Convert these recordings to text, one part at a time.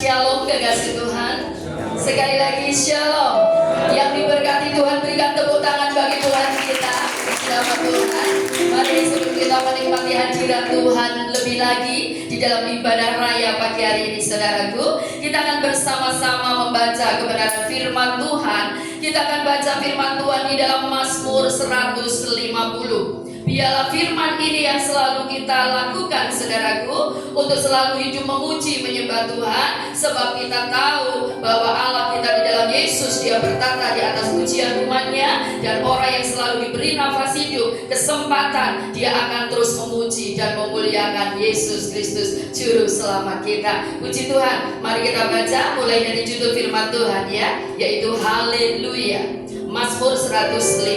Shalom kekasih Tuhan. Sekali lagi Shalom. Yang diberkati Tuhan, berikan tepuk tangan bagi Tuhan kita. Selamat Tuhan. Mari sebelum kita menikmati hadirat Tuhan lebih lagi di dalam ibadah raya pagi hari ini, saudaraku, kita akan bersama-sama membaca kebenaran firman Tuhan. Kita akan baca firman Tuhan di dalam Mazmur 150. Biarlah firman ini yang selalu kita lakukan, saudaraku, untuk selalu hidup memuji menyembah Tuhan, sebab kita tahu bahwa Allah kita di dalam Yesus, Dia bertata di atas pujian umatnya, dan orang yang selalu diberi nafas hidup, kesempatan, dia akan terus memuji dan memuliakan Yesus Kristus Juru Selamat kita. Puji Tuhan. Mari kita baca mulai dari judul firman Tuhan, ya, yaitu Haleluya. Mazmur 150.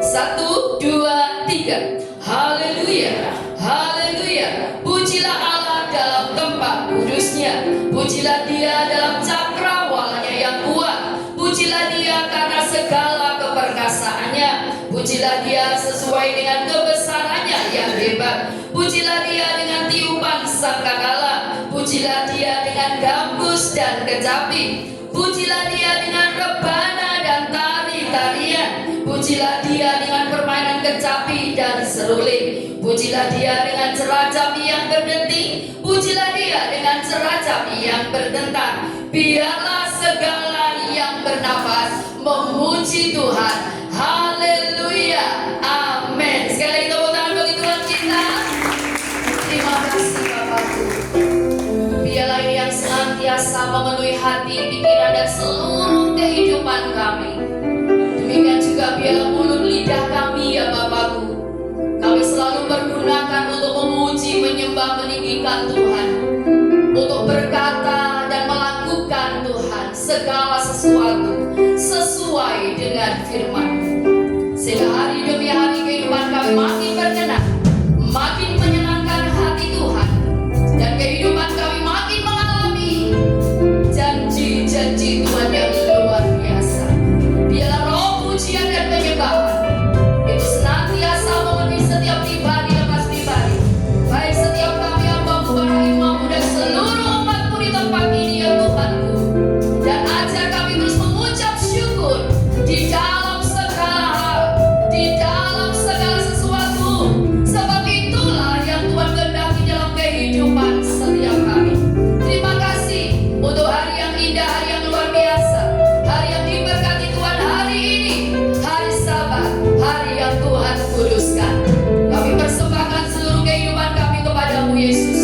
1, 2, 3. Haleluya, haleluya. Pujilah Allah dalam tempat kudusnya. Pujilah Dia dalam cakrawalanya yang kuat. Pujilah Dia karena segala keperkasaannya. Pujilah Dia sesuai dengan kebesarannya yang hebat. Pujilah Dia dengan tiupan sangkakala. Pujilah Dia dengan gambus dan kecapi. Pujilah Dia dengan rebana dan tari-tarian. Pujilah Dia dengan permainan kecapi dan seruling. Pujilah Dia dengan ceracap yang berdenting. Pujilah Dia dengan ceracap yang berdentar. Biarlah segala yang bernafas memuji Tuhan. Haleluya, amin. Sekali lagi tepuk tangan bagi Tuhan kita. Terima kasih Bapakku. Biarlah ini yang senantiasa memenuhi hati, pikiran, dan seluruh kehidupan kami. Demikian juga biarlah mulut lidah kami, ya Bapakku, kami selalu pergunakan untuk memuji, menyembah, meninggikan Tuhan, untuk berkata dan melakukan Tuhan segala sesuatu sesuai dengan firman-Mu. Sehingga hari demi hari kehidupan kami makin berkenan, makin menyenangkan hati Tuhan, dan kehidupan kami makin mengalami janji-janji Tuhan yang luar biasa. Biarlah roh pujian dan penyembahan itu senantiasa memenuhi setiap pribadi lepas pribadi, baik setiap kami hamba-Mu, para imam-Mu, dan seluruh umat-Mu di tempat ini, ya Tuhanku. Dan ajar kami terus mengucap syukur di dalam segala hal, di dalam segala sesuatu, sebab itulah yang Tuhan kehendaki dalam kehidupan setiap kami. Terima kasih untuk hari yang indah, hari yang luar biasa, hari yang diberkati Tuhan hari ini, hari Sabat, hari yang Tuhan kuduskan. Kami persembahkan seluruh kehidupan kami kepada-Mu, Yesus,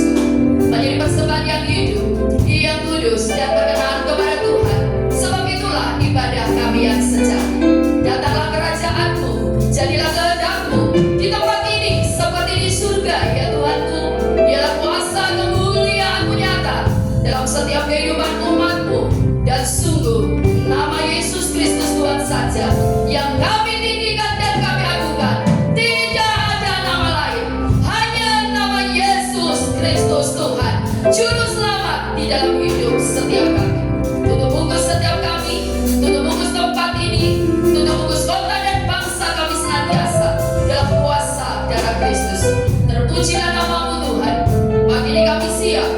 menjadi persembahan yang hidup, yang kudus, dan berkenan kepada Tuhan. Sebab itulah ibadah kami yang sejati. Datanglah kerajaan-Mu, jadilah kehendak-Mu di tempat ini seperti di surga, ya Tuhanku. Biarlah kuasa kemuliaan-Mu nyata dalam setiap kehidupan umat-Mu, dan sungguh nama Yesus Kristus Tuhan saja yang kami tinggikan dan kami agungkan. Tidak ada nama lain, hanya nama Yesus Kristus Tuhan Juru Selamat di dalam hidup setiap kami. Tutup bungkus setiap kami, tutup bungkus tempat ini, tutup bungkus kota dan bangsa kami senantiasa dalam kuasa darah Kristus. Terpujilah nama-Mu Tuhan. Pagi ini kami siap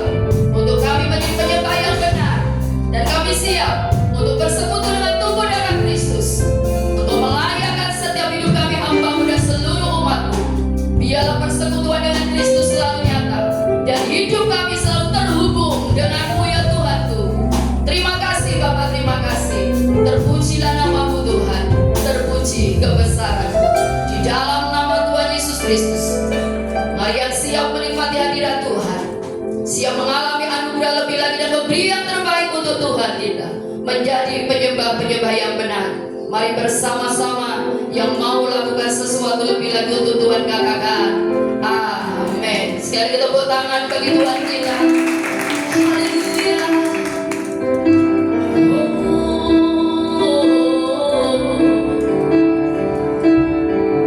untuk kami menjadi penyembah yang benar, dan kami siap untuk bersekutu dengan tubuh darah Kristus, untuk melayakkan setiap hidup kami hamba-Mu dan seluruh umat-Mu. Biarlah persekutuan dengan Kristus selalu nyata, dan hidup kami selalu terhubung dengan-Mu, ya Tuhanku. Terima kasih Bapa, terima kasih. Terpujilah nama-Mu Tuhan, terpuji kebesaran-Mu di dalam nama Tuhan Yesus Kristus. Mari yang siap menikmati hadirat Tuhan, siap mengalami anugerah lebih lagi dan memberi yang terbaik untuk Tuhan kita, menjadi penyembah-penyembah yang benar. Mari bersama-sama yang mau lakukan sesuatu lebih lagi untuk Tuhan katakan amin. Sekali kita tepuk tangan bagi Tuhan kita. Haleluya.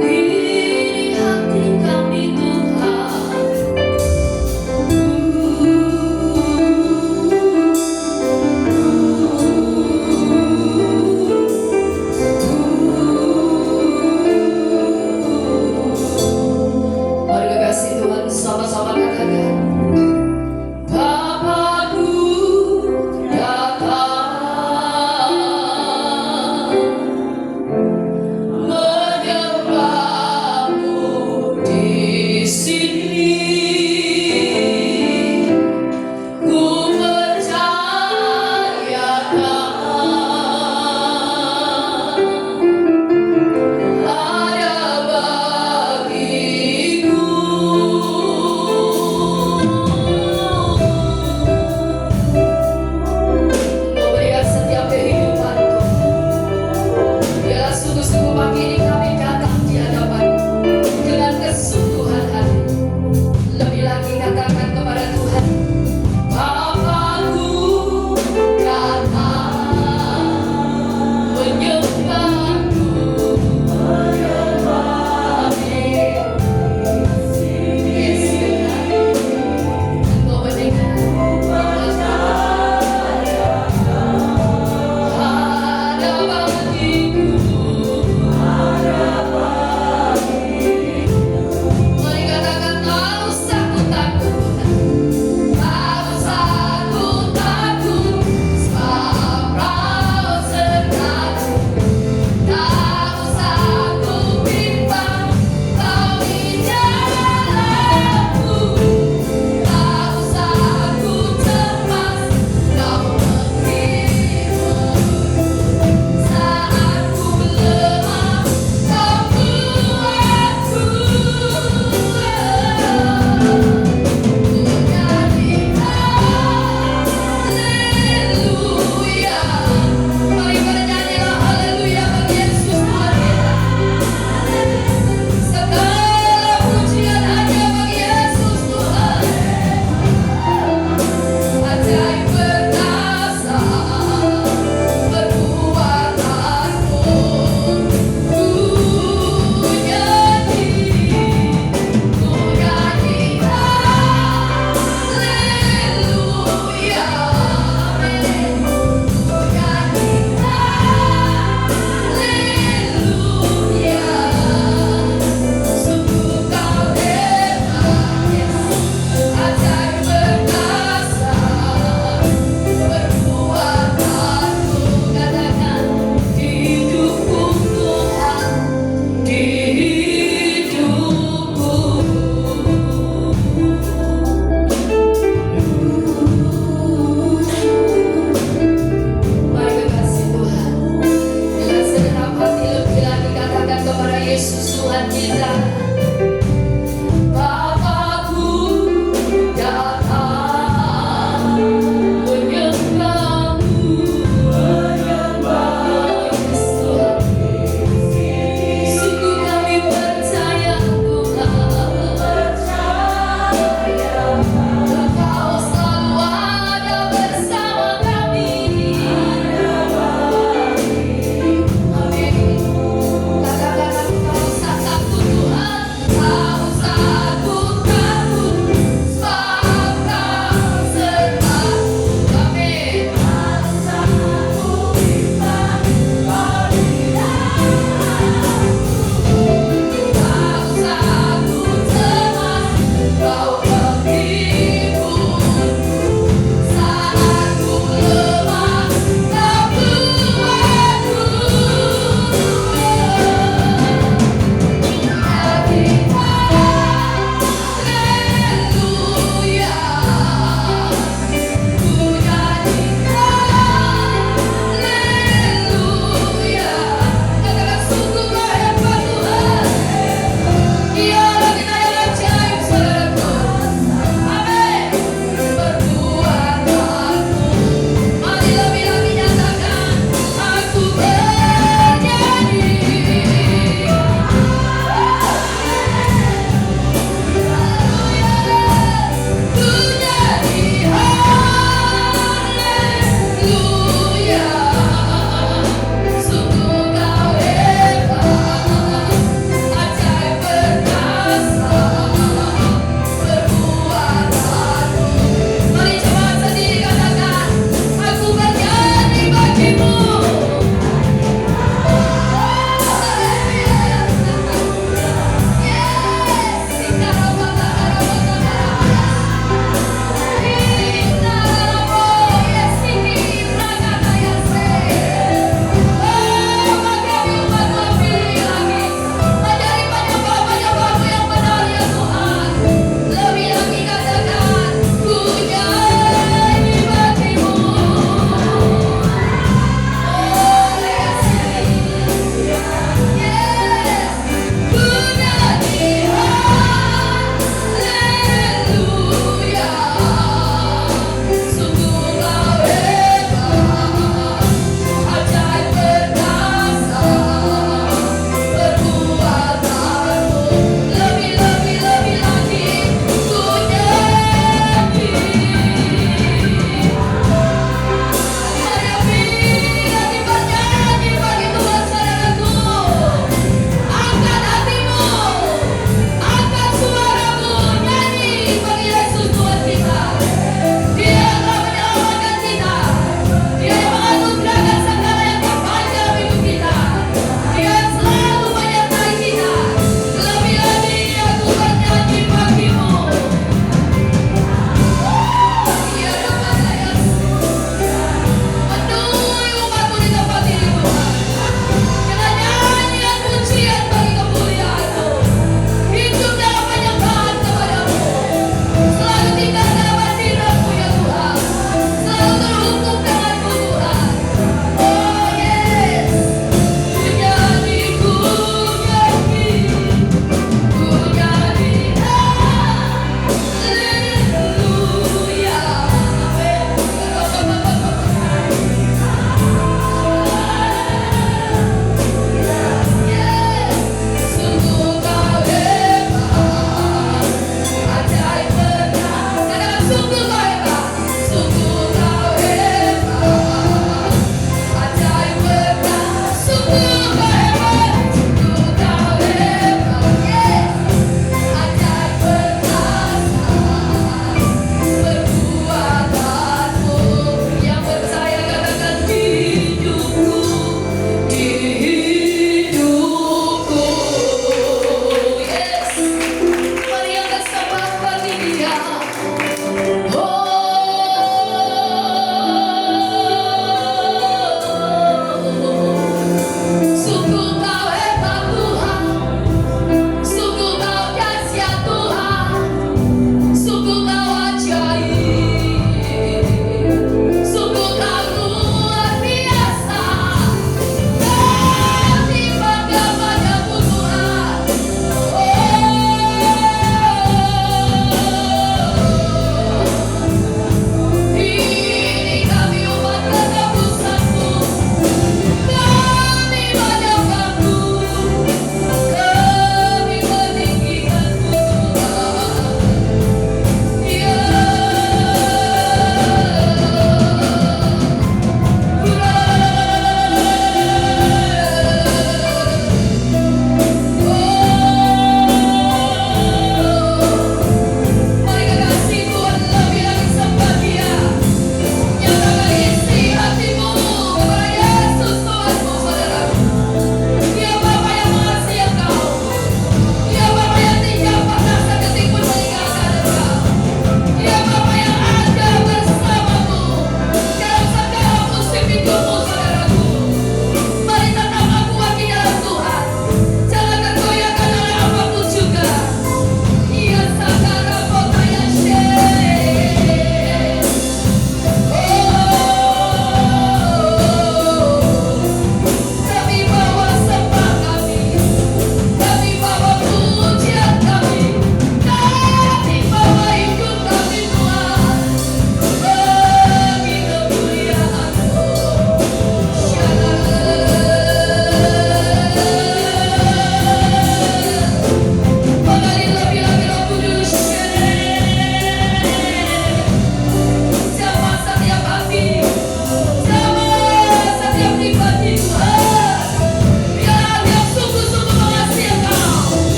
Ini hati kami Tuhan. Mari kasih Tuhan sama-sama katakan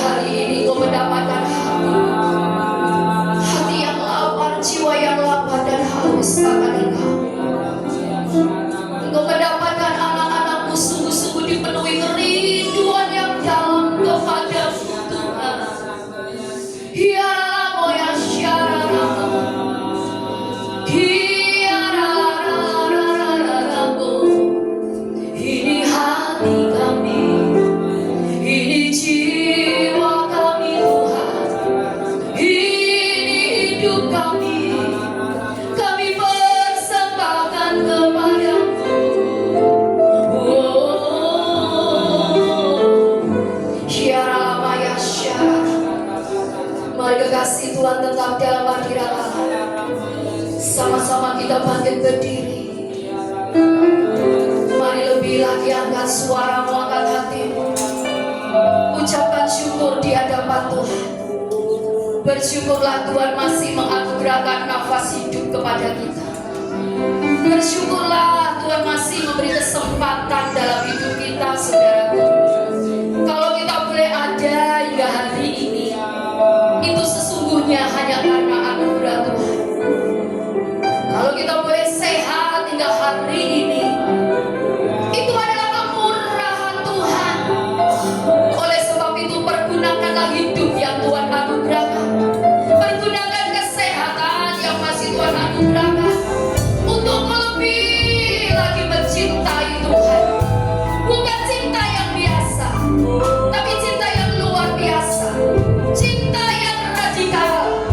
hari ini kau mendapatkan hati yang lapar, jiwa yang lapar dan haus akan Engkau. Engkau mendapatkan anak-anakmu sungguh-sungguh dipenuhi kerinduan yang dalam kepadamu Tuhan. Ya moya syararamu, ini hati kami, ini jiwa kami Tuhan, ini hidup kami persembahkan kepadamu. Syarabaya syarab. Mari kekasih Tuhan tetap dalam hadirat Allah. Sama-sama kita bangkit berdiri. Mari lebih lagi angkat suaramu, angkat hatimu. Ucapkan syukur di hadapan Tuhan. Bersyukurlah Tuhan masih menganugerahkan nafas hidup kepada kita. Bersyukurlah Tuhan masih memberi kesempatan dalam hidup kita, saudaraku. Kalau kita boleh ada hingga hari ini, itu sesungguhnya hanya karena anugerah Tuhan. Kalau kita boleh sehat hingga hari ini, itu adalah kemurahan Tuhan. Oleh sebab itu pergunakanlah hidup yang Tuhan anugerahkan. Pergunakan kesehatan yang masih Tuhan anugerahkan untuk lebih lagi mencintai Tuhan. Bukan cinta yang biasa, tapi cinta yang luar biasa. Cinta yang radikal.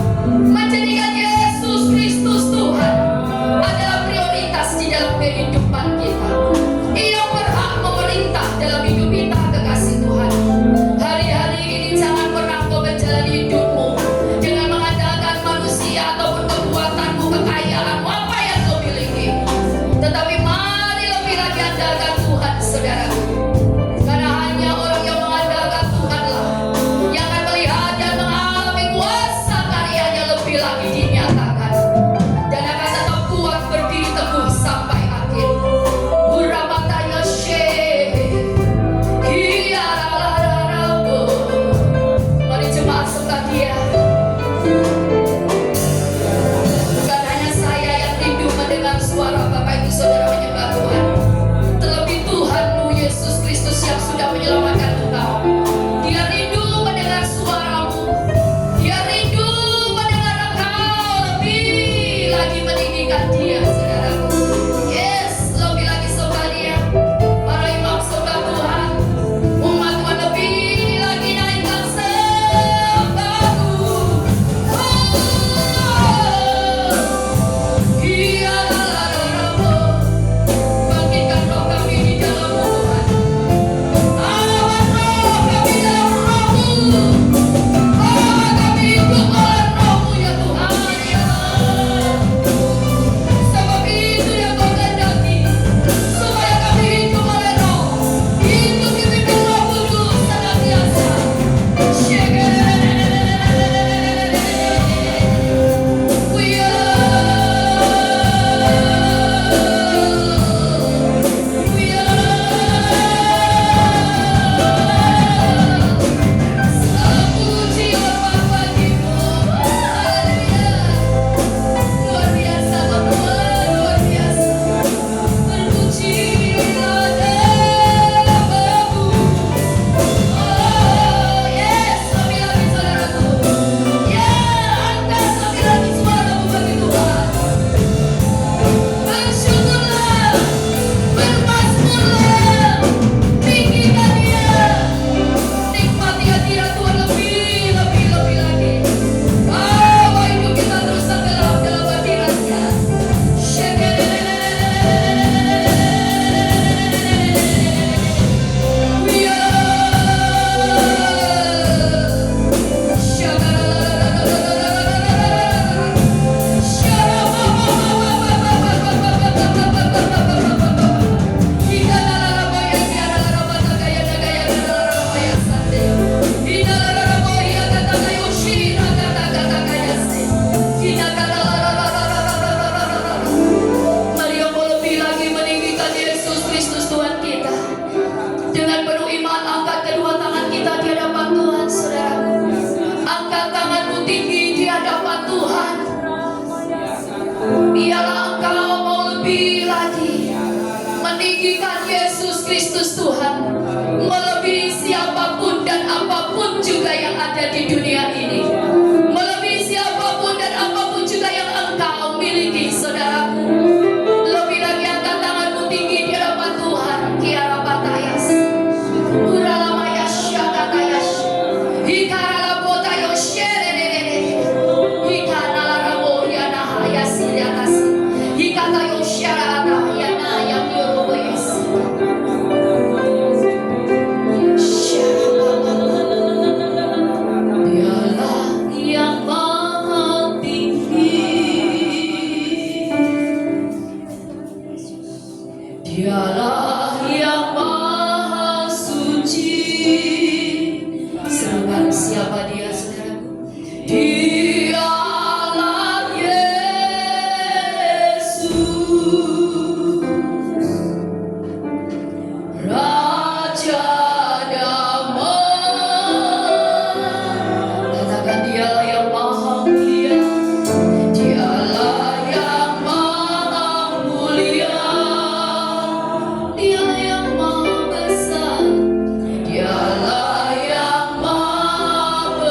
Kristus Tuhan, melebihi siapapun dan apapun juga yang ada di dunia ini, melebihi siapapun dan apapun juga yang engkau miliki, saudaraku. Lebih lagi angkat tanganmu tinggi di hadapan Tuhan. Kiara batayas, uralamaya syakatayas, hikarala botayo sherere, hikanala ramo yana hayasiliakasi, hikatayo syarata yana yang yoroboyes. Dialah yang maha tinggi, Dialah yang maha suci. Serahkan siapa dia, saudaraku? Dialah Yesus, Raja damai. Katakan dialah yang maha mulia, dialah yang maha mulia, dialah yang maha besar, dialah yang maha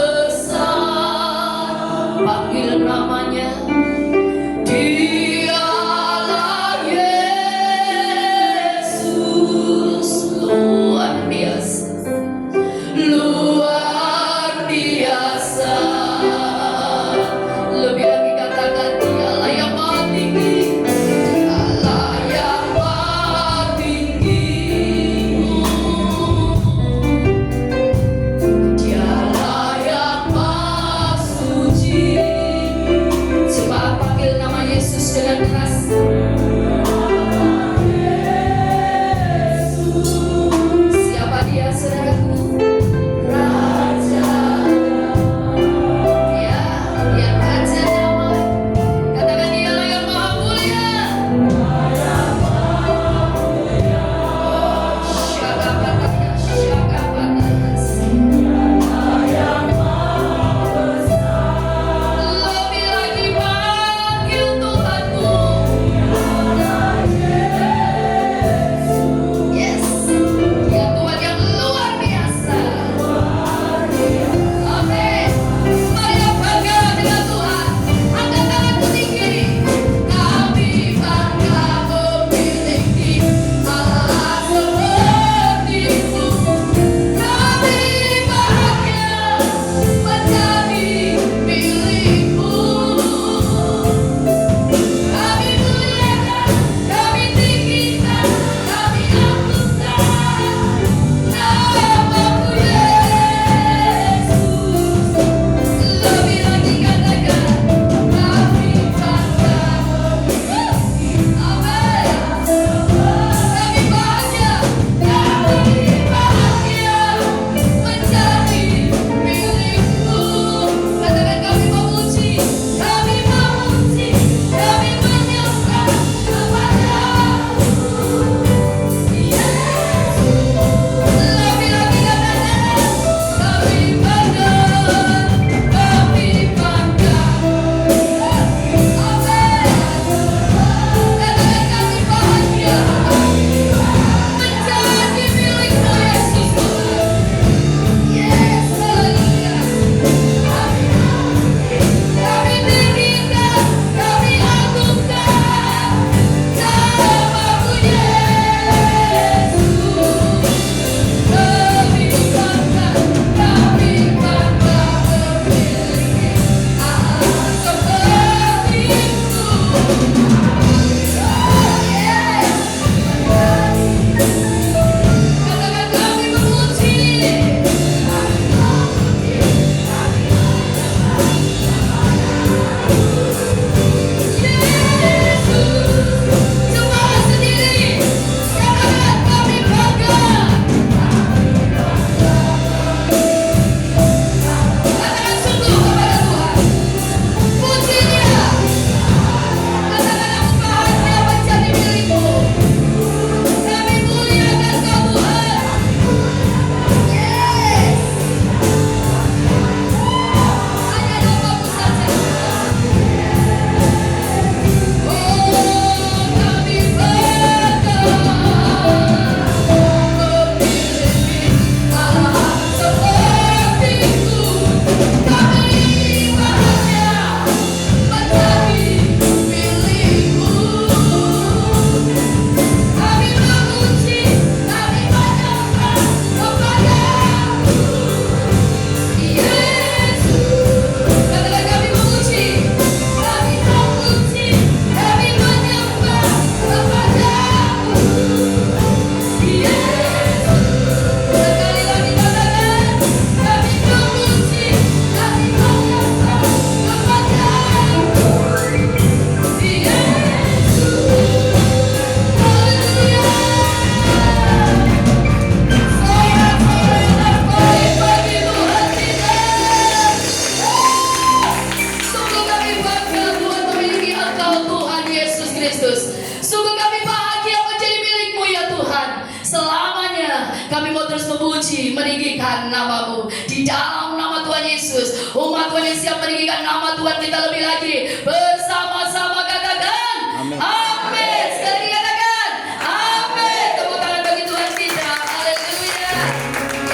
kemuliaan namamu. Di dalam nama Tuhan Yesus, umat Tuhan yang siap meninggikan nama Tuhan kita lebih lagi. Bersama-sama katakan amin. Sekali lagi katakan amin. Tepuk tangan bagi Tuhan kita. Haleluya.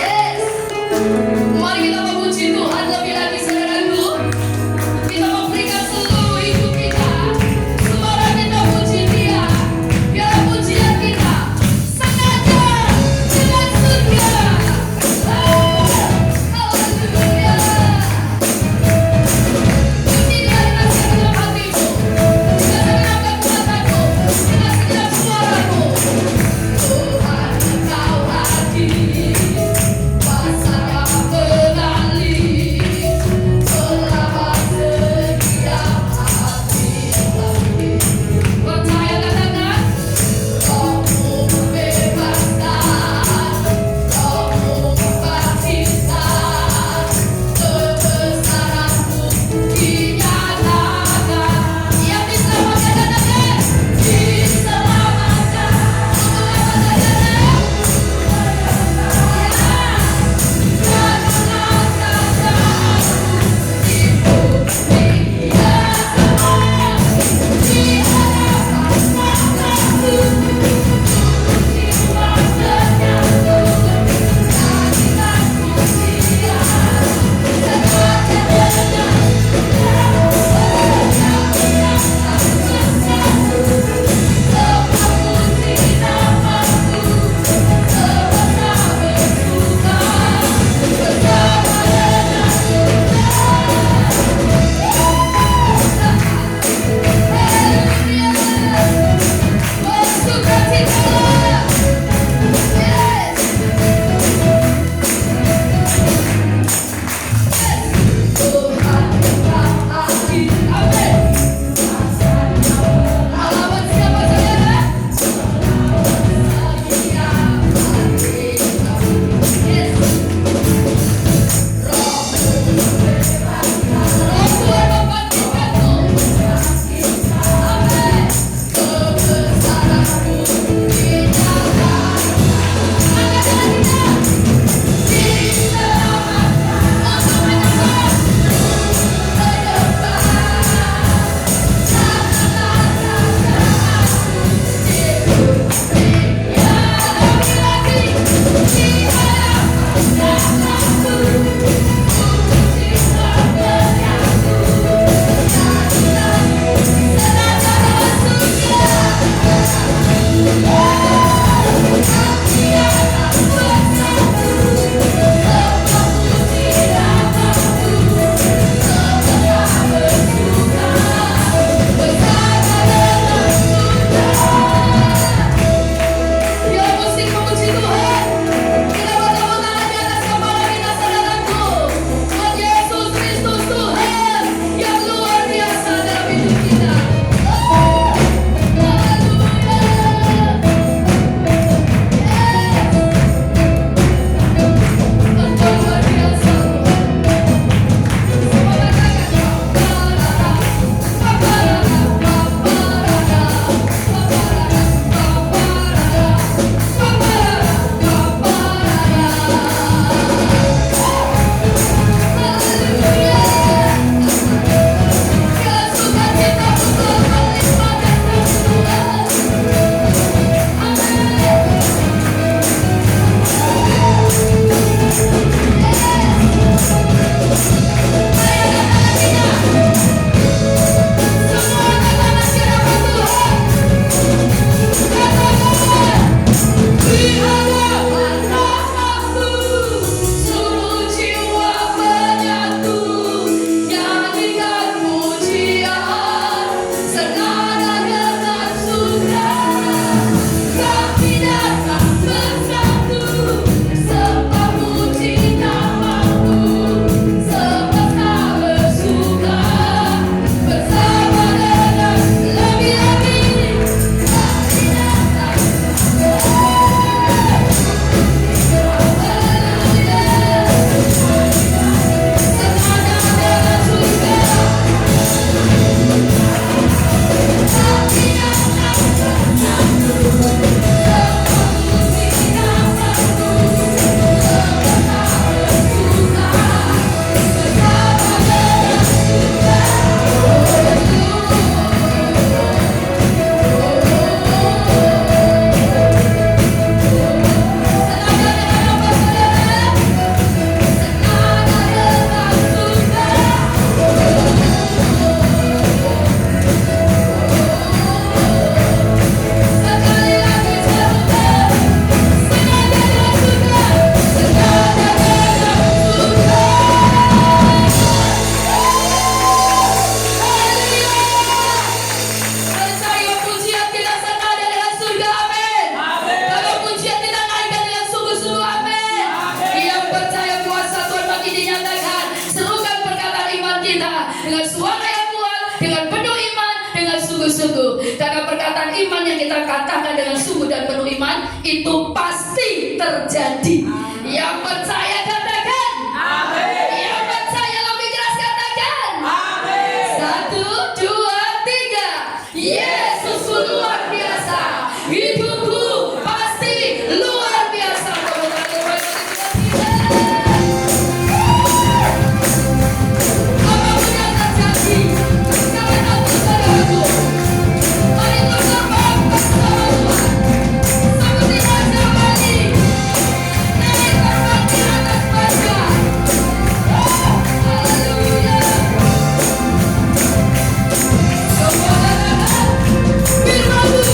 Yes. Mari kita memuji Tuhan lebih lagi, saudaraku. Kita memberikan seluruh hidup kita. Suara kita puji Dia. Biar pujian kita sengaja dengan surga. Haleluya. Puji Dia dengan segenap hatimu, dengan segenap kekuatan. kita dengan suara yang kuat, dengan penuh iman, dengan sungguh-sungguh. Karena perkataan iman yang kita katakan dengan sungguh dan penuh iman itu pasti terjadi. Yang percaya katakan amin. Yang percaya lebih keras katakan amin. 1, 2, 3. Yesus luar biasa. Hidupku pasti luar biasa. Tepuk tangan terbaik untuk kita. Apapun yang terjadi, jangan takut saudaraku. Mari kita terbang bersama Tuhan. Seperti Raja Wali, naik terbang di atas bajak. Haleluya. Kemuliaan firman-Mu.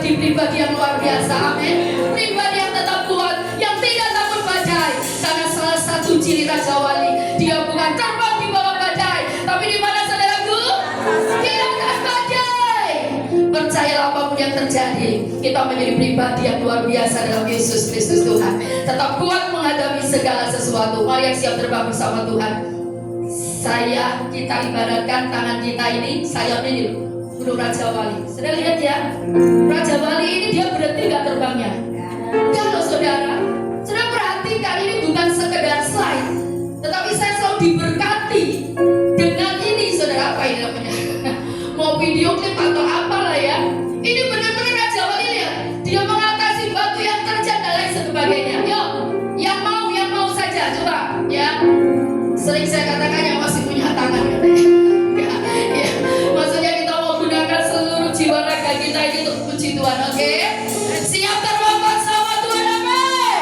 Pribadi yang luar biasa, amin. Pribadi yang tetap kuat, yang tidak takut badai. Karena salah satu ciri Raja Wali, dia bukan terbang di bawah badai, tapi di mana saudaraku? Di atas badai. Percayalah apapun yang terjadi, kita menjadi pribadi yang luar biasa dalam Yesus Kristus Tuhan. Tetap kuat menghadapi segala sesuatu. Mari yang siap terbang bersama Tuhan. Kita ibaratkan tangan kita ini sayapnya ini loh. Gunung Raja Wali. Sudah lihat ya, Raja Wali ini dia berhenti gak terbangnya? Enggak loh saudara. Sudah perhatikan, ini bukan sekedar slide, tetapi saya selalu diberkati dengan ini saudara. Apa ini namanya? Mau video klip atau apalah ya. Ini benar-benar Raja Wali, lihat. Dia mengatasi batu yang terjal dan lain sebagainya. Yuk, yang mau saja coba ya. Sering saya katakan yang masih punya tangan ya. Maksudnya kita mau gunakan seluruh jiwa raga kita ini untuk puji Tuhan, oke? Siap terbang bersama Tuhan, amin.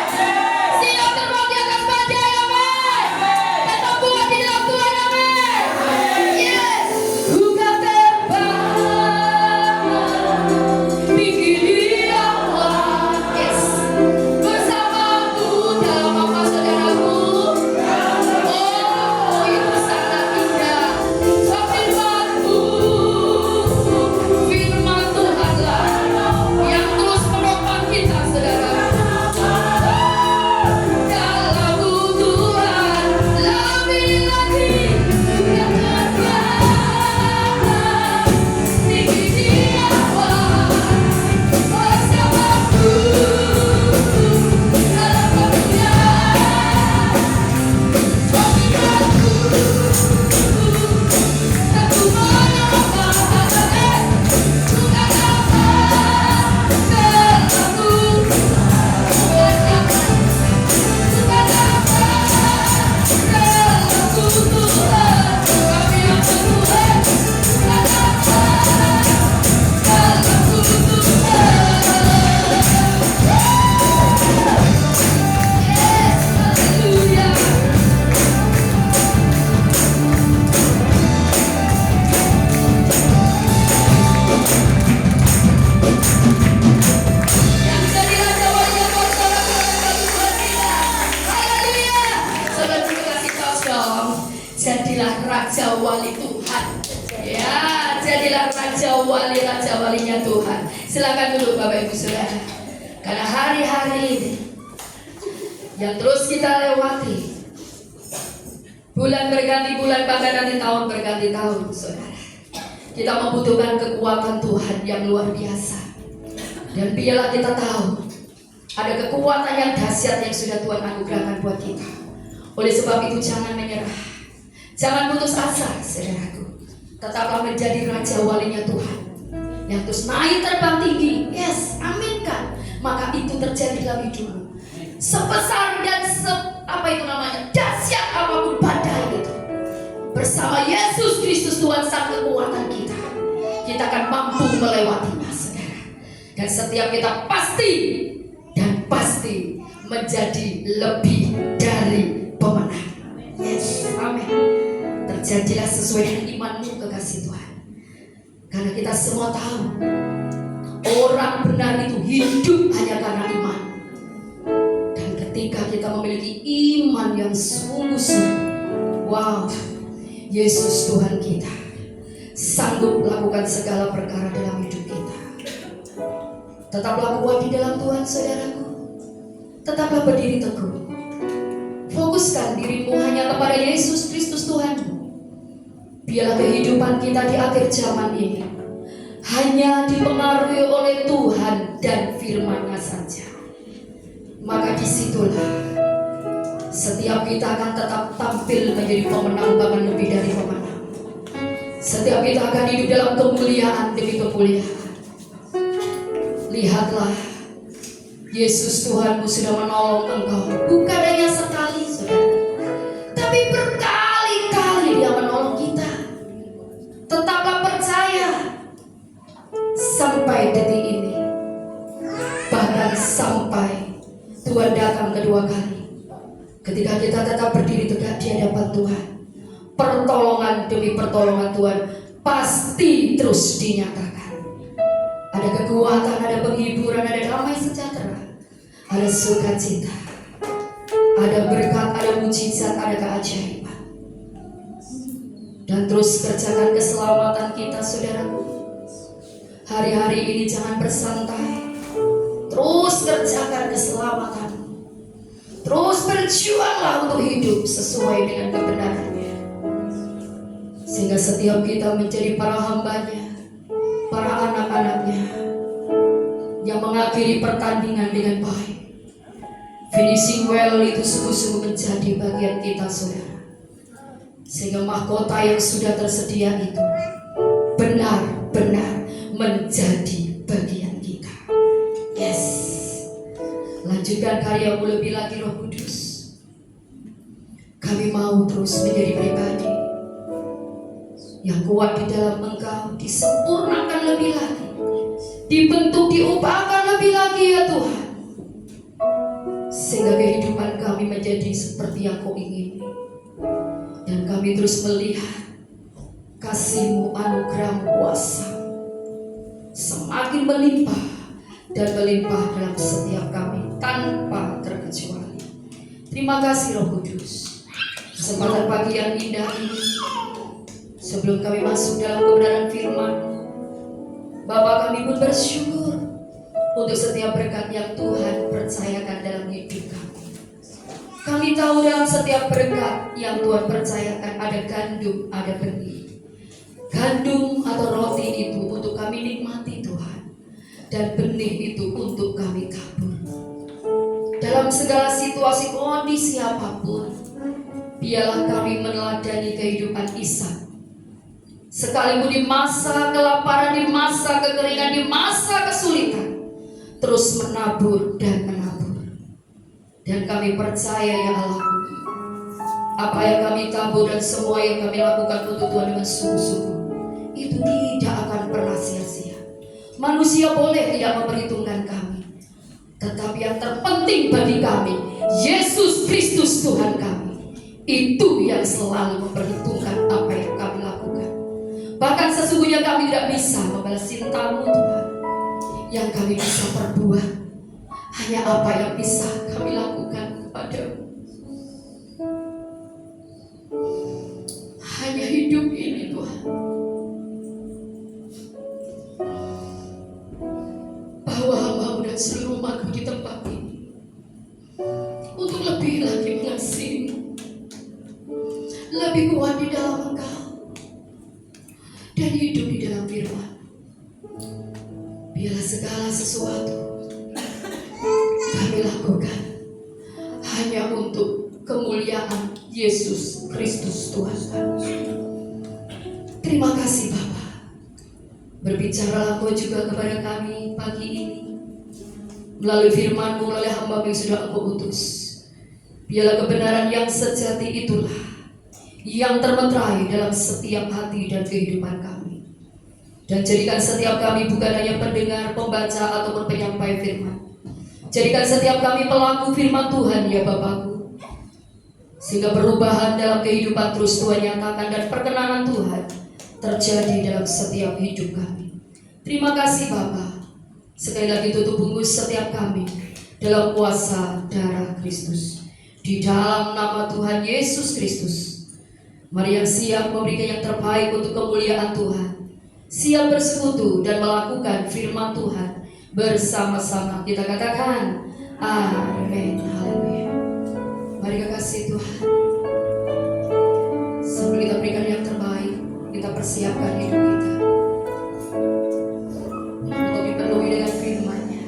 Siap terbang di atas badai, amin. Tetap kuat di dalam Tuhan, amin. Yes, bukan terbang tinggi di awan, yes. Bersamaku dalam apa saudaraku? Oh, itu Jadilah Raja Wali Tuhan. Ya, jadilah Raja Walinya Tuhan. Silakan dulu Bapak Ibu Saudara. Karena hari-hari ini yang terus kita lewati, bulan berganti bulan, bahkan nanti tahun berganti tahun, saudara, kita membutuhkan kekuatan Tuhan yang luar biasa. Dan biarlah kita tahu ada kekuatan yang dahsyat yang sudah Tuhan anugerahkan buat kita. Oleh sebab itu jangan menyerah, jangan putus asa, saudaraku. Tetaplah menjadi Raja Walinya Tuhan yang terus naik terbang tinggi. Yes, aminkan. Maka itu terjadi dalam hidupmu. Sebesar dan dahsyat apapun badai itu, bersama Yesus Kristus Tuhan sang kekuatan kita akan mampu melewatinya, saudara. Dan setiap kita pasti menjadi lebih dari pemenang. Yes, amin. Terjadilah sesuai dengan imanmu, kekasih Tuhan. Karena kita semua tahu orang benar itu hidup hanya karena iman. Dan ketika kita memiliki iman yang sungguh-sungguh, wow, Yesus Tuhan kita sanggup melakukan segala perkara dalam hidup kita. Tetaplah kuat di dalam Tuhan, saudaraku. Tetaplah berdiri teguh. Fokuskan dirimu hanya kepada Yesus Kristus Tuhanmu. Biarlah kehidupan kita di akhir zaman ini hanya dipengaruhi oleh Tuhan dan firman-Nya saja. Maka disitulah setiap kita akan tetap tampil menjadi pemenang, bahkan lebih dari pemenang. Setiap kita akan hidup dalam kemuliaan demi kemuliaan. Lihatlah, Yesus Tuhanmu sudah menolong engkau, bukan hanya sekali, saudara, tapi berkali-kali Dia menolong kita. Tetaplah percaya sampai detik ini, bahkan sampai Tuhan datang kedua kali. Ketika kita tetap berdiri tegak di hadapan Tuhan, pertolongan demi pertolongan Tuhan pasti terus dinyatakan. Ada kekuatan, ada penghiburan, ada damai sejahtera, ada sukacita, ada berkat, ada mujizat, ada keajaiban. Dan terus kerjakan keselamatan kita, saudaraku. Hari-hari ini jangan bersantai. Terus kerjakan keselamatan. Terus berjuanglah untuk hidup sesuai dengan kebenarannya. Sehingga setiap kita menjadi para hambanya, para anak-anaknya yang mengakhiri pertandingan dengan baik. Finishing well itu sungguh-sungguh menjadi bagian kita, saudara. Sehingga mahkota yang sudah tersedia itu benar-benar menjadi bagian kita. Yes. Lanjutkan karyamu lebih lagi, Roh Kudus. Kami mau terus menjadi pribadi yang kuat di dalam Engkau, disempurnakan lebih lagi, dibentuk, diubahkan lebih lagi, ya Tuhan, sehingga kehidupan kami menjadi seperti yang Kau ingini. Dan kami terus melihat kasih-Mu, anugerah-Mu, kuasa semakin melimpah dan melimpah dalam setiap kami tanpa terkecuali. Terima kasih, Roh Kudus. Kesempatan pagi yang indah ini, sebelum kami masuk dalam kebenaran firman, Bapa, kami pun bersyukur untuk setiap berkat yang Tuhan percayakan dalam hidup kami. Kami tahu dalam setiap berkat yang Tuhan percayakan ada gandum, ada benih. Gandum atau roti itu untuk kami nikmati, Tuhan, dan benih itu untuk kami tabur. Dalam segala situasi, kondisi apapun, biarlah kami meneladani kehidupan Ishak. Sekalipun di masa kelaparan, di masa kekeringan, di masa kesulitan, terus menabur dan menabur. Dan kami percaya, ya Allah, apa yang kami tabur dan semua yang kami lakukan untuk Tuhan dengan sungguh-sungguh, itu tidak akan pernah sia-sia. Manusia boleh tidak memperhitungkan kami, tetapi yang terpenting bagi kami, Yesus Kristus Tuhan kami, itu yang selalu memperhitungkan apa yang kami lakukan. Bahkan sesungguhnya kami tidak bisa membalas cinta-Mu, Tuhan. Yang kami bisa perbuat hanya apa yang bisa kami lakukan kepadamu. hidup ini Tuhan, bahwa hamba-Mu dan seluruh umat-Mu di tempat ini untuk lebih lagi mengasihi-Mu, lebih kuat di dalam Engkau, dan hidup di dalam firman. Biarlah segala sesuatu kami lakukan hanya untuk kemuliaan Yesus Kristus Tuhan kami. Terima kasih Bapa. Berbicaralah Kau juga kepada kami pagi ini melalui firman-Mu, melalui hamba-Mu yang sudah Engkau utus. Biarlah kebenaran yang sejati itulah yang termeterai dalam setiap hati dan kehidupan kami. Dan jadikan setiap kami bukan hanya pendengar, pembaca, ataupun penyampai firman. Jadikan setiap kami pelaku firman Tuhan ya Bapakku, sehingga perubahan dalam kehidupan terus Tuhan nyatakan dan perkenanan Tuhan terjadi dalam setiap hidup kami. Terima kasih Bapa. Sekali lagi tutup bungkus setiap kami dalam kuasa darah Kristus. Di dalam nama Tuhan Yesus Kristus, mari yang siap memberikan yang terbaik untuk kemuliaan Tuhan, siap bersekutu dan melakukan firman Tuhan bersama-sama. Kita katakan amin. Haleluya. Mari kekasih Tuhan, sebelum kita berikan yang terbaik, kita persiapkan hidup kita untuk dipenuhi dengan firman-Nya.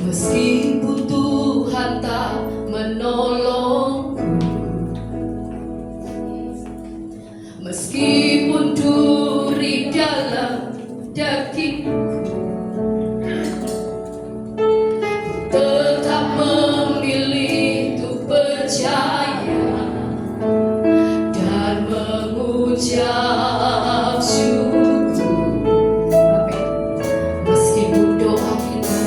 Meskipun Tuhan tak menolongku, meskipun duri dalam dagingku, tetap memilih untuk percaya dan mengucap syukur. Amin. Meskipun doa kita,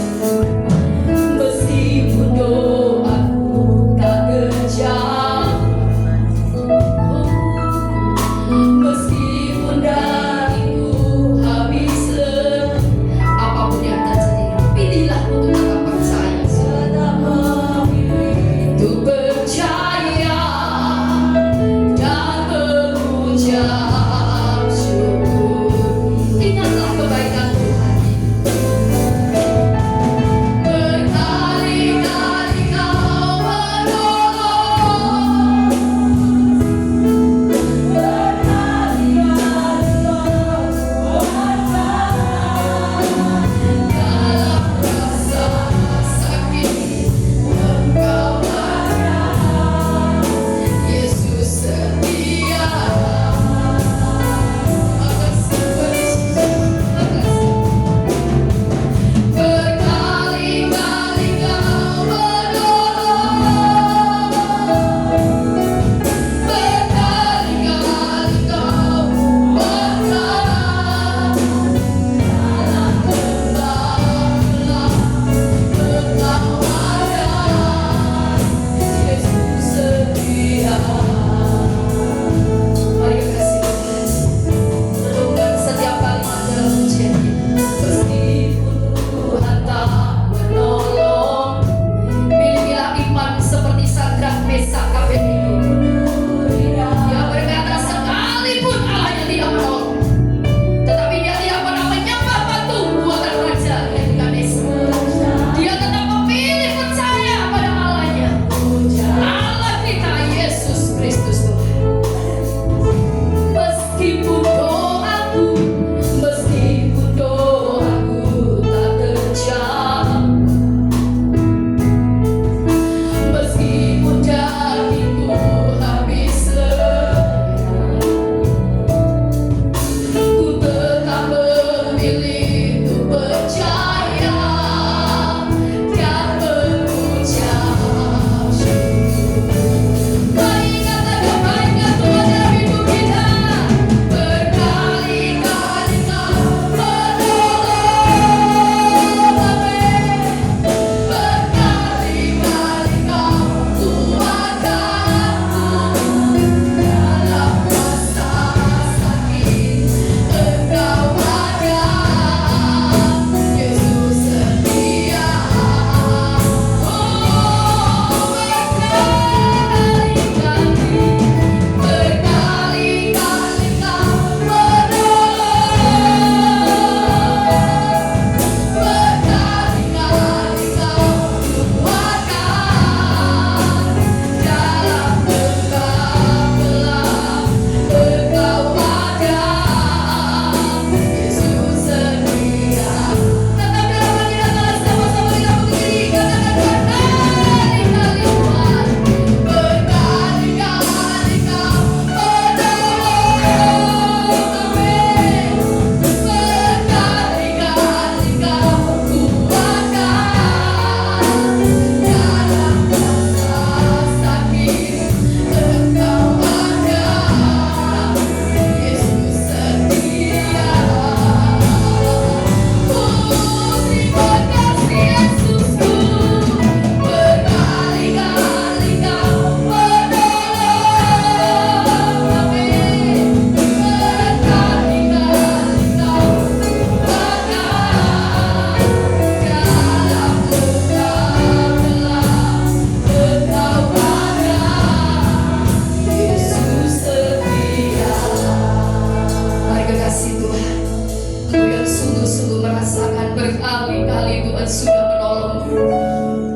meskipun doaku tak terjawab, meskipun dagingku habis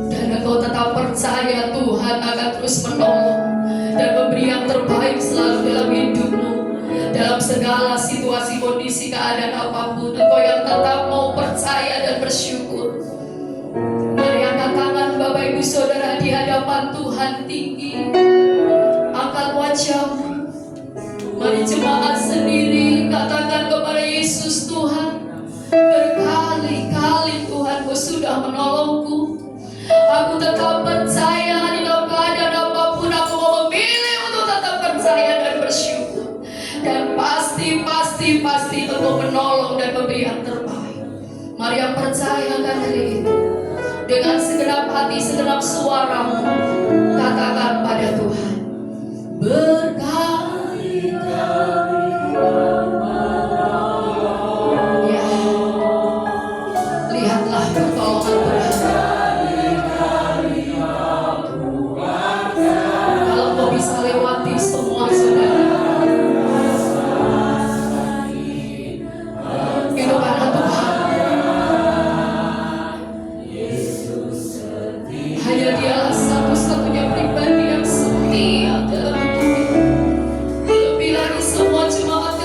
Dan Engkau tetap percaya Tuhan akan terus menolong dan memberi yang terbaik selalu dalam hidupmu. Dalam segala situasi, kondisi, keadaan apapun, Engkau yang tetap mau percaya dan bersyukur. Mari angkat tangan Bapak Ibu Saudara di hadapan Tuhan tinggi. Angkat wajahmu. Mari jemaat sendiri katakan kepada Yesus, Tuhan, berkali-kali Tuhan Kau sudah menolongku. Aku tetap percaya di dalam keadaan apapun. Aku mau memilih untuk tetap percaya dan bersyukur. Dan pasti Engkau menolong dan memberi yang terbaik. Mari yang percaya akan hari ini, dengan segenap hati, segenap suaramu, katakan pada Tuhan, berkali-kali. Ya, lihatlah pertolongan Tuhan. Kalau kau bisa lewati semua saudara, itu karena Tuhan. Hanya Dialah satu-satunya pribadi yang setia dalam hidup. Lebih lagi semua jemaat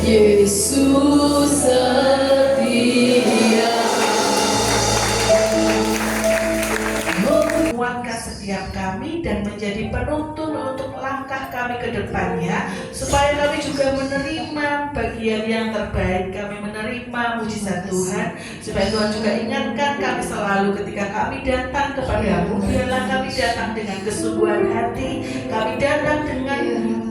Yesus setia. Menguatkan setiap kami dan menjadi penuntun untuk langkah kami ke depannya, supaya kami juga menerima bagian yang terbaik. Kami menerima mujizat Tuhan, supaya Tuhan juga ingatkan kami selalu ketika kami datang kepadamu. Biarlah kami datang dengan kesungguhan hati, kami datang dengan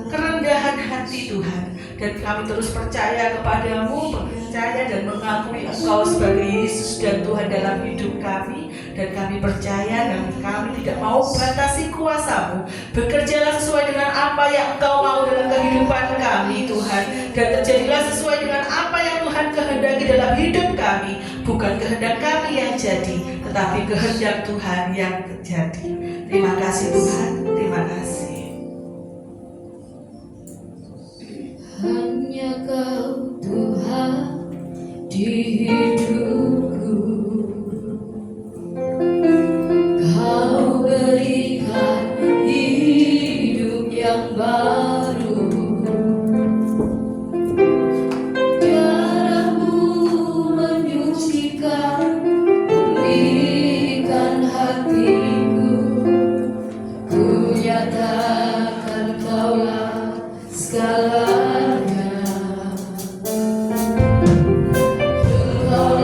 kerendahan hati Tuhan, dan kami terus percaya kepadamu, percaya dan mengakui Engkau sebagai Yesus dan Tuhan dalam hidup kami. Dan kami percaya dan kami tidak mau batasi kuasa-Mu. Bekerjalah sesuai dengan apa yang Engkau mau dalam kehidupan kami Tuhan, dan terjadilah sesuai dengan apa yang Tuhan kehendaki dalam hidup kami. Bukan kehendak kami yang jadi, tetapi kehendak Tuhan yang terjadi. Terima kasih Tuhan, terima kasih. Hanya Kau Tuhan di hidupku. Kau berikan hidup yang baru. Darah-Mu menyucikan, pulihkan hatiku. Ku nyatakan Kaulah segalanya. Engkau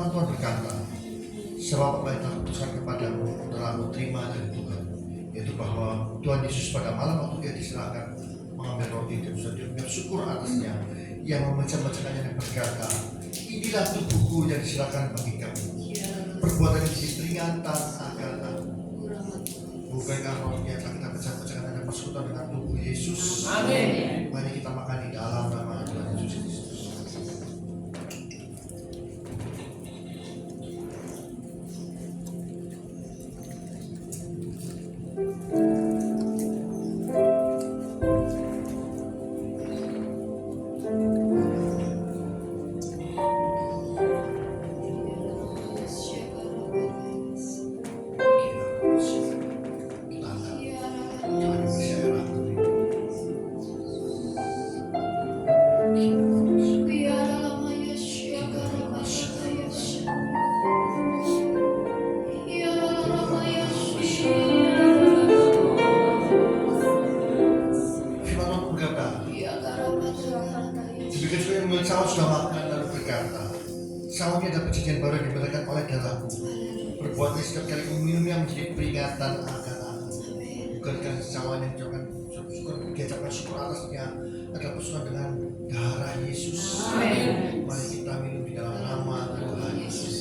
firman Tuhan berkata, sebab apa yang telah kuputuskan kepadamu telah aku terima dari Tuhan, yaitu bahwa Tuhan Yesus pada malam waktu dia diserahkan mengambil roti dan sudah dia bersyukur atasnya, yang memecah-mecahkannya dan berkata, inilah tubuhku yang diserahkan bagi kamu. Perbuatan ini menjadi peringatan akan aku. Bukankah rohnya yang telah kita pecah-pecahkan dan persekutuan dengan tubuh Yesus? Amin. Mari kita makan di dalam nama Tuhan Yesus Kristus. Kita angkat. Jangan bersyarah. Firman Tuhan berkata, demikian juga yang memiliki sawah sudah makan lalu berkata, sawah ini adalah perjanjian baru yang diberikan oleh darahku. Perbuatan setiap kali kamu minumnya menjadi peringatan akan aku. Bukankah sawah yang diucapkan syukur atasnya adalah persekutuan dengan darah Yesus. Amin. Mari kita minum di dalam nama Tuhan Yesus.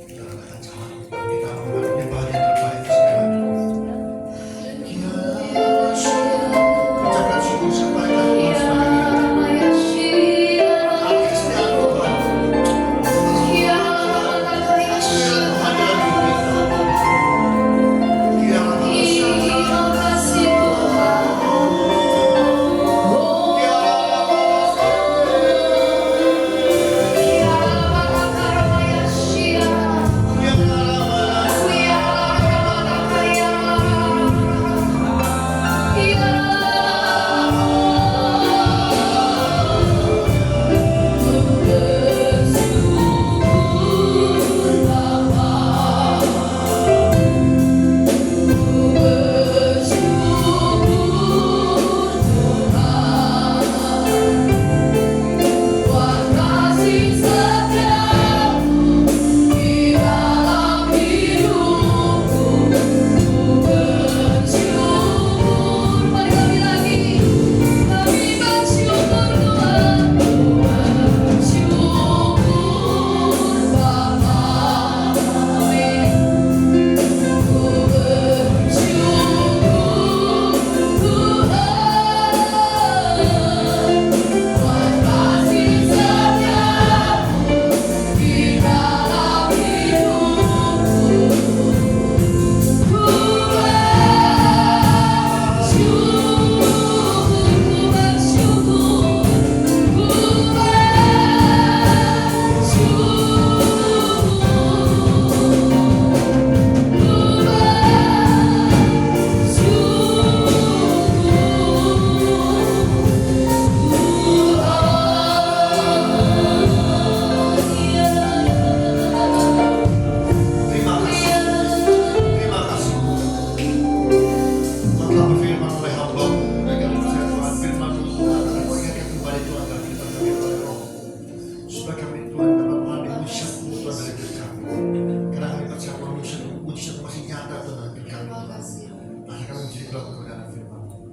Kita akan sama kita menghadapi bahan yang terbaik sekarang. Ucapkan syukur sampai Tuhan sebagai atas setiap Tuhan.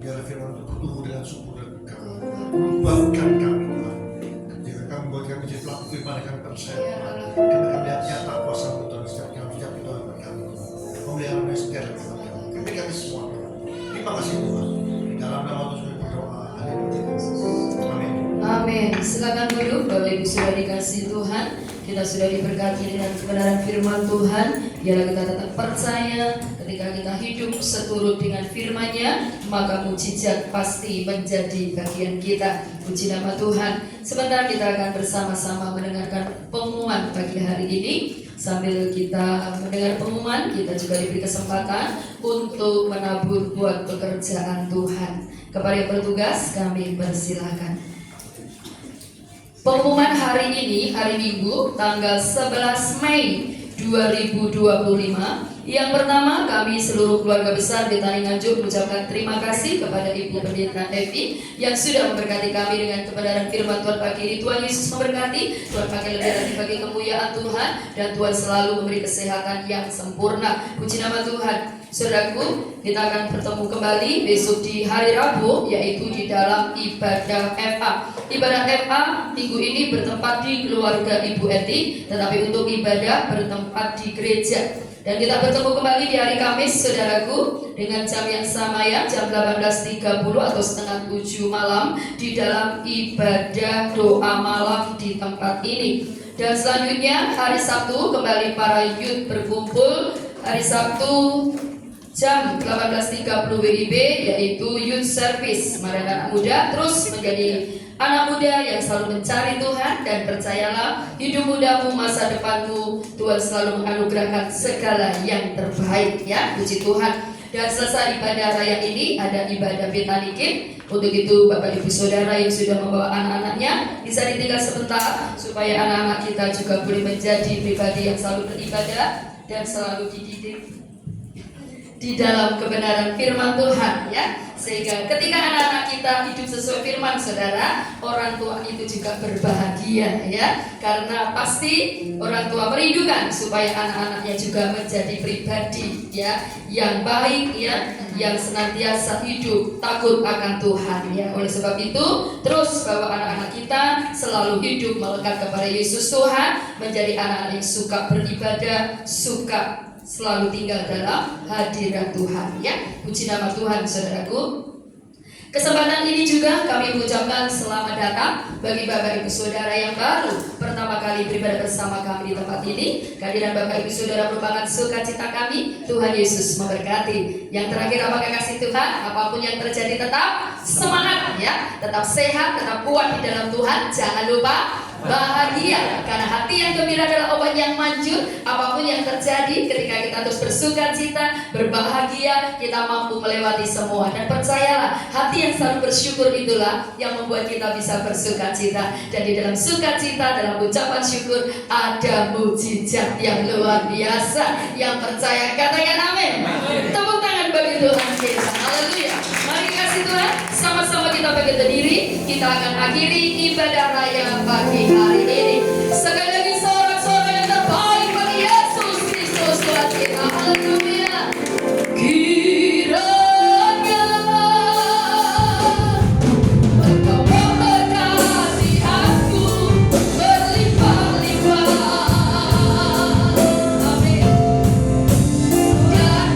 Biar firman itu bertumbuh dengan subur dan berkah. Ubahkan kami Tuhan. Jika kami buat kami jadi pelaku firman yang kami percaya Tuhan. Karena kami lihat nyata kuasa Tuhan setiap itu Tuhan kami. Memelihara kami setia dan firman kami. Kami semua Tuhan. Terima kasih Tuhan. Di dalam nama Tuhan kami berdoa. Haleluya. Amin. Amin. Silakan duduk, Bapak Ibu sudah dikasih Tuhan. Kita sudah diberkati dengan kebenaran firman Tuhan. Biarlah kita tetap percaya ketika kita hidup seturut dengan firman-Nya, maka mujizat pasti menjadi bagian kita. Puji nama Tuhan. Sebentar kita akan bersama-sama mendengarkan pengumuman pagi hari ini. Sambil kita mendengar pengumuman, kita juga diberi kesempatan untuk menabur buat pekerjaan Tuhan. Kepada yang bertugas, kami persilakan. Pengumuman hari ini, hari Minggu, tanggal 11 Mei 2025. Yang pertama, kami seluruh keluarga besar Betani Nganjuk mengucapkan terima kasih kepada Ibu Pendeta Evi yang sudah memberkati kami dengan kebenaran firman Tuhan pagi ini. Tuhan Yesus memberkati, Tuhan pakai lebih lagi bagi kemuliaan Tuhan, dan Tuhan selalu memberi kesehatan yang sempurna. Puji nama Tuhan. Saudaraku, kita akan bertemu kembali besok di hari Rabu, yaitu di dalam ibadah FA. Ibadah FA minggu ini bertempat di keluarga Ibu Eti, tetapi untuk ibadah bertempat di gereja. Dan kita bertemu kembali di hari Kamis, saudaraku, dengan jam yang sama ya, jam 18.30 atau setengah 7 malam di dalam ibadah doa malam di tempat ini. Dan selanjutnya hari Sabtu kembali para youth berkumpul hari Sabtu jam 18.30 WIB, yaitu youth service. Mari anak muda terus menjadi anak muda yang selalu mencari Tuhan, dan percayalah hidup mudamu, masa depanmu, Tuhan selalu menganugerahkan segala yang terbaik ya. Puji Tuhan. Dan selesai ibadah raya ini ada ibadah Betani Kid. Untuk itu Bapak Ibu Saudara yang sudah membawa anak-anaknya bisa ditinggal sebentar supaya anak-anak kita juga boleh menjadi pribadi yang selalu beribadah dan selalu dididik di dalam kebenaran firman Tuhan ya. Sehingga ketika anak-anak kita hidup sesuai firman, saudara, orang tua itu juga berbahagia ya. Karena pasti orang tua merindukan supaya anak-anaknya juga menjadi pribadi ya yang baik ya, yang senantiasa hidup takut akan Tuhan ya. Oleh sebab itu, terus bawa anak-anak kita selalu hidup melekat kepada Yesus Tuhan, menjadi anak-anak yang suka beribadah, suka selalu tinggal dalam hadirat Tuhan ya. Puji nama Tuhan, saudaraku. Kesempatan ini juga kami mengucapkan selamat datang bagi Bapak Ibu Saudara yang baru pertama kali beribadah bersama kami di tempat ini. Kehadiran Bapak Ibu Saudara merupakan sukacita kami. Tuhan Yesus memberkati. Yang terakhir, apa kasih Tuhan, apapun yang terjadi tetap semangat ya, tetap sehat, tetap kuat di dalam Tuhan. Jangan lupa bahagia, karena hati yang gembira adalah obat yang manjur. Apapun yang terjadi, ketika kita terus bersuka cita, berbahagia, kita mampu melewati semua. Dan percayalah, hati yang selalu bersyukur itulah yang membuat kita bisa bersuka cita. Dan di dalam sukacita, dalam ucapan syukur, ada mujizat yang luar biasa. Yang percaya katakan amin. Tepuk tangan bagi Tuhan kita. Haleluya. Mari kasih Tuhan, sama-sama kita berdiri. Kita akan akhiri ibadah raya pagi hari ini. Sekali lagi sorak-sorak yang terbaik bagi Yesus Kristus Tuhan kita. Haleluya. Kiranya Engkau memberkati aku berlimpah-limpah. Amin. Dan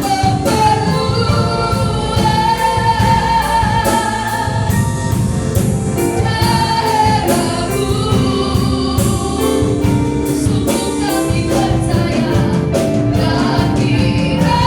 sungguh kami percaya, dan kiranya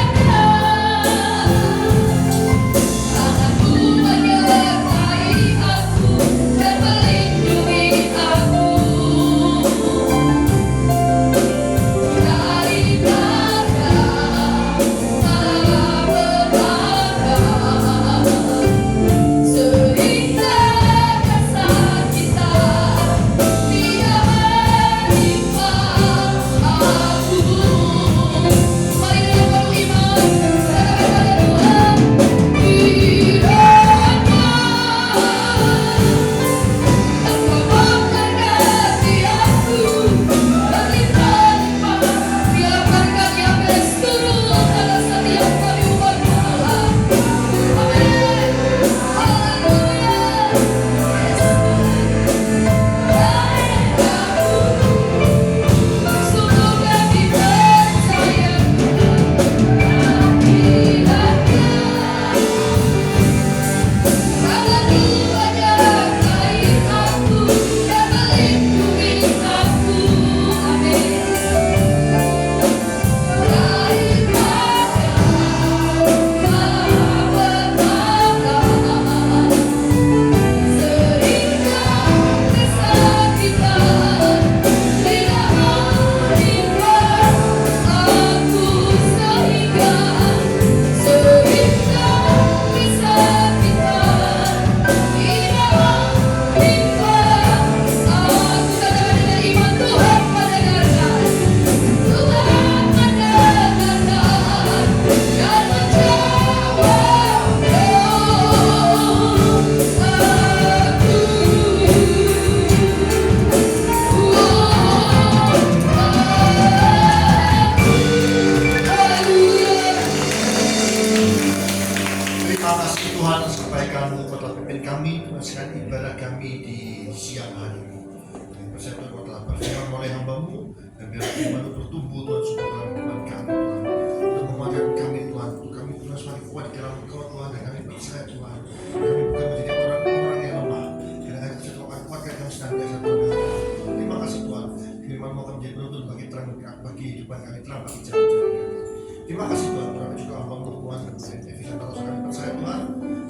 Terima kasih Tuhan, kami juga hamba Tuhan, Evita Taros kami percaya Tuhan,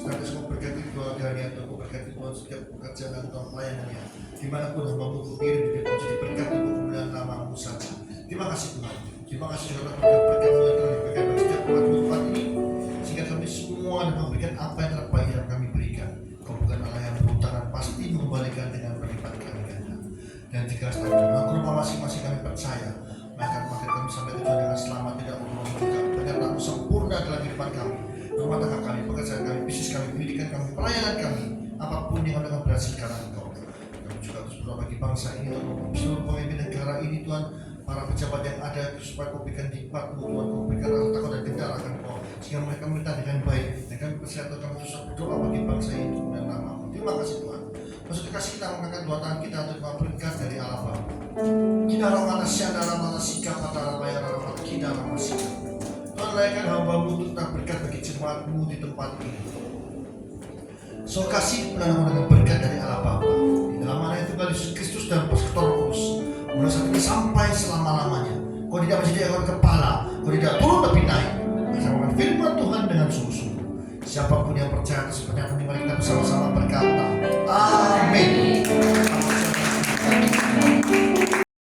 senantiasa kau berkati keluarganya, Tuhan kau berkati Tuhan setiap pekerjaan dan Tuhan pelayanannya, dimanapun hamba-Mu kirim di depan jadi berkat untuk kemuliaan nama-Mu saja. Terima kasih Tuhan, terima kasih karena berkat-Mu yang telah diberikan bagi setiap umat Tuhan ini, sehingga kami semua dapat memberikan apa yang terbaik yang kami berikan. Kau bukan Allah yang berhutang, pasti mengembalikan dengan berlipat kali ganda. Dan jika dalam rumah masing-masing kami percaya, maka kami sampai tujuan dengan selamat, tidak membuka penyertaan sempurna dalam kehidupan kami, rumah tangga kami, pekerjaan kami, bisnis kami, pendidikan kami, pelayanan kami, apapun yang akan berhasil karena Engkau. Kami juga terus berdoa bagi bangsa ini, seluruh pemimpin negara ini Tuhan, para pejabat yang ada, supaya Kau berikan hikmat-Mu Tuhan, Kau berikan rasa takut dan gentar akan Kau, sehingga mereka memerintah dengan baik. Dan kami percaya Tuhan, kami terus berdoa bagi bangsa ini dengan nama-Mu. Terima kasih Tuhan. Maksud kasih kita mengangkat dua tangan kita untuk berkat dari Allah Bapa. Kita ramana syadara mana sikap pada bayar rahmat kita ramana sikap. Tuhan layakkan hamba-Mu untuk tak berkat bagi jemaat-Mu di tempat ini. So kasih menanam dengan berkat dari Allah Bapa. Di dalam nama itu Yesus Kristus dan Pastor Kudus. Mulai saat ini sampai selama-lamanya. Kau tidak menjadi ekor kepala, kau tidak turun tapi naik. Bersama firman Tuhan dengan sungguh-sungguh. Siapapun yang percaya atas pernyataan ini, mari kita bersama-sama